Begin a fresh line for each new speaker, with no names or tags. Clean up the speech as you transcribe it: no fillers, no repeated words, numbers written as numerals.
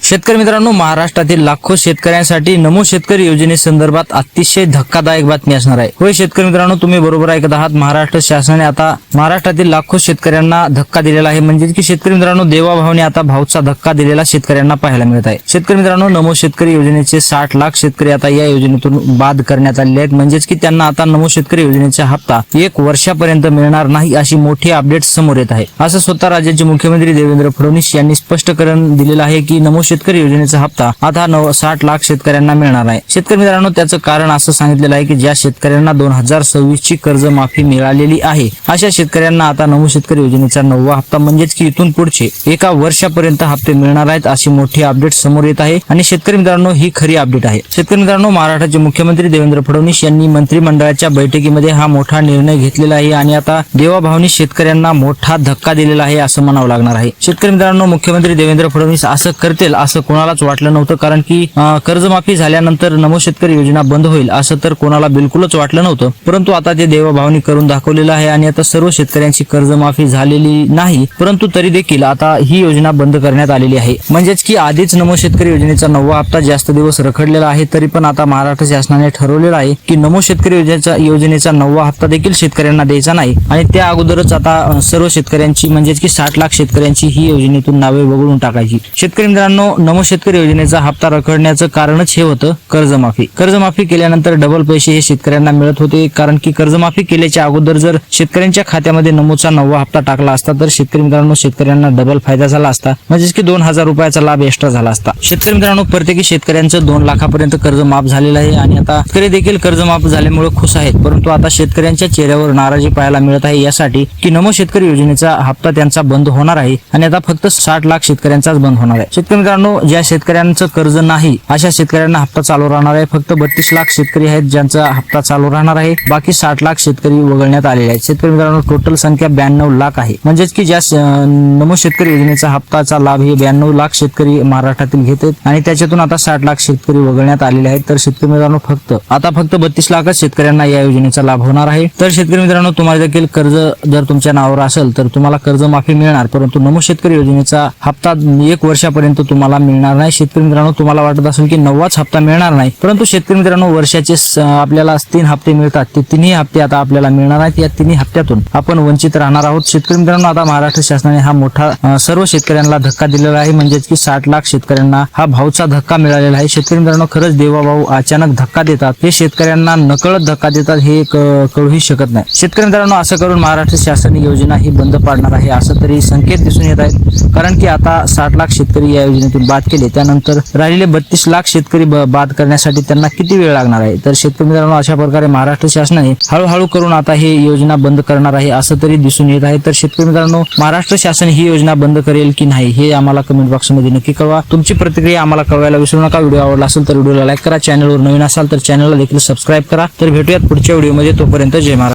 शेतकरी मित्रांनो, महाराष्ट्रातील लाखो शेतकऱ्यांसाठी नमो शेतकरी योजनेसंदर्भात अतिशय धक्कादायक बातमी असणार आहे। होय शेतकरी मित्रांनो, तुम्ही बरोबर ऐकत आहात। महाराष्ट्र शासनाने आता महाराष्ट्रातील लाखो शेतकऱ्यांना धक्का दिलेला आहे। म्हणजे की शेतकरी मित्रांनो, देवाभावाने आता भावचा धक्का दिलेला शेतकऱ्यांना पाहायला मिळत आहे। शेतकरी मित्रांनो, नमो शेतकरी योजनेचे 60 लाख शेतकरी आता या योजनेतून बाद करण्यात आलेले आहेत। म्हणजेच की त्यांना आता नमो शेतकरी योजनेचा हप्ता 1 वर्षापर्यंत मिळणार नाही अशी मोठी अपडेट समोर येत आहे। असं स्वतः राज्याचे मुख्यमंत्री देवेंद्र फडणवीस यांनी स्पष्टीकरण दिलेलं आहे की नमो शेतकरी योजनेचा हप्ता आता 60 लाख शेतकऱ्यांना मिळणार आहे। शेतकरी मित्रांनो, त्याचं कारण असं सांगितलेलं आहे की ज्या शेतकऱ्यांना 2026 ची कर्जमाफी मिळालेली आहे अशा शेतकऱ्यांना आता नमो शेतकरी योजनेचा 9वा हप्ता म्हणजेच की इथून पुढचे 1 वर्षापर्यंत हप्ते मिळणार आहेत अशी मोठी अपडेट समोर येत आहे। आणि शेतकरी मित्रांनो, ही खरी अपडेट आहे। शेतकरी मित्रांनो, महाराष्ट्राचे मुख्यमंत्री देवेंद्र फडणवीस यांनी मंत्रिमंडळाच्या बैठकीमध्ये हा मोठा निर्णय घेतलेला आहे आणि आता देवाभावानी शेतकऱ्यांना मोठा धक्का दिलेला आहे असं म्हणावं लागणार आहे। शेतकरी मित्रांनो, मुख्यमंत्री देवेंद्र फडणवीस असं करतील असं कोणालाच वाटलं नव्हतं, कारण की कर्जमाफी झाल्यानंतर नमो शेतकरी योजना बंद होईल असं तर कोणाला बिलकुलच वाटलं नव्हतं। परंतु आता ते देवाभावानी करून दाखवलेलं आहे आणि आता सर्व शेतकऱ्यांची कर्जमाफी झालेली नाही, परंतु तरी देखील आता ही योजना बंद करण्यात आलेली आहे। म्हणजेच की आधीच नमो शेतकरी योजनेचा 9वा हप्ता जास्त दिवस रखडलेला आहे, तरी पण आता महाराष्ट्र शासनाने ठरवलेलं आहे की नमो शेतकरी योजनेचा 9वा हप्ता देखील शेतकऱ्यांना द्यायचा नाही आणि त्या अगोदरच आता सर्व शेतकऱ्यांची म्हणजेच की 60 लाख शेतकऱ्यांची ही योजनेतून नावे वगळून टाकायची। शेतकरी मित्रांनो, नमो शेतकरी योजनेचा हप्ता रखडण्याचं कारणच हे होतं कर्जमाफी केल्यानंतर डबल पैसे हे शेतकऱ्यांना मिळत होते, कारण की कर्जमाफी केल्याच्या अगोदर जर शेतकऱ्यांच्या खात्यामध्ये नमोचा 9वा हप्ता टाकला असता तर शेतकरी मित्रांनो शेतकऱ्यांना डबल फायदा झाला असता, म्हणजेच की 2000 रुपयाचा लाभ एक्स्ट्रा झाला असता। शेतकरी मित्रांनो, प्रत्येकी शेतकऱ्यांचं 2 लाखापर्यंत कर्ज माफ झालेलं आहे आणि आता शेतकरी देखील कर्ज माफ झाल्यामुळे खुश आहेत, परंतु आता शेतकऱ्यांच्या चेहऱ्यावर नाराजी पाहायला मिळत आहे यासाठी की नमो शेतकरी योजनेचा हप्ता त्यांचा बंद होणार आहे आणि आता फक्त 60 लाख शेतकऱ्यांचाच बंद होणार आहे। शेतकरी मित्रांनो, ज्या शेतकऱ्यांचं कर्ज नाही अशा शेतकऱ्यांना हप्ता चालू राहणार आहे। फक्त 32 लाख शेतकरी आहेत ज्यांचा हप्ता चालू राहणार आहे, बाकी 60 लाख शेतकरी वगळण्यात आलेले आहेत। शेतकरी मित्रांनो, टोटल संख्या 92 लाख आहे। म्हणजेच की ज्या नमो शेतकरी योजनेचा हप्ताचा लाभ हे 92 लाख शेतकरी महाराष्ट्रातील घेतात आणि त्याच्यातून आता 60 लाख शेतकरी वगळण्यात आलेले आहेत। तर शेतकरी मित्रांनो, फक्त 32 लाखच शेतकऱ्यांना या योजनेचा लाभ होणार आहे। तर शेतकरी मित्रांनो, तुम्हाला देखील कर्ज जर तुमच्या नावावर असेल तर तुम्हाला कर्जमाफी मिळणार, परंतु नमो शेतकरी योजनेचा हप्ता 1 वर्षापर्यंत तुम्हाला मिळणार नाही। शेतकरी मित्रांनो, तुम्हाला वाटत असेल की 9वाच हप्ता मिळणार नाही, परंतु शेतकरी मित्रांनो, वर्षाचे आपल्याला 3 हप्ते मिळतात, ते 3ही हप्ते आता आपल्याला मिळणार आहेत। या 3ही हप्त्यातून आपण वंचित राहणार आहोत। शेतकरी मित्रांनो, आता महाराष्ट्र शासनाने हा मोठा सर्व शेतकऱ्यांना धक्का दिलेला आहे, म्हणजेच की 60 लाख शेतकऱ्यांना हा भावचा धक्का मिळालेला आहे। शेतकरी मित्रांनो, खरंच देवाभाऊ अचानक धक्का देतात, हे शेतकऱ्यांना नकळत धक्का देतात, हे कळूही शकत नाही। शेतकरी मित्रांनो, असं करून महाराष्ट्र शासन योजना ही बंद पाडणार आहे असं तरी संकेत दिसून येत आहेत, कारण की आता 60 लाख शेतकरी या योजनेतून बाद केले, त्यानंतर राहिलेले 32 लाख शेतकरी बाद करण्यासाठी त्यांना किती वेळ लागणार आहे। तर शेतकरी मित्रांनो, अशा प्रकारे महाराष्ट्र शासनाने हळूहळू करून आता हे योजना बंद करणार आहे असं तरी दिसून येत आहे। तर शेतकरी मित्रांनो, महाराष्ट्र शासन ही योजना बंद करेल की नाही हे आम्हाला कमेंट बॉक्समध्ये नक्की कळवा। तुमची प्रतिक्रिया आम्हाला कळवायला विसरू नका। व्हिडिओ आवडला असेल तर व्हिडिओला लाईक करा, चॅनलवर नवीन असाल तर चॅनलला देखील सबस्क्राईब करा। तर भेटूयात पुढच्या व्हिडिओमध्ये, तोपर्यंत जय महाराष्ट्र।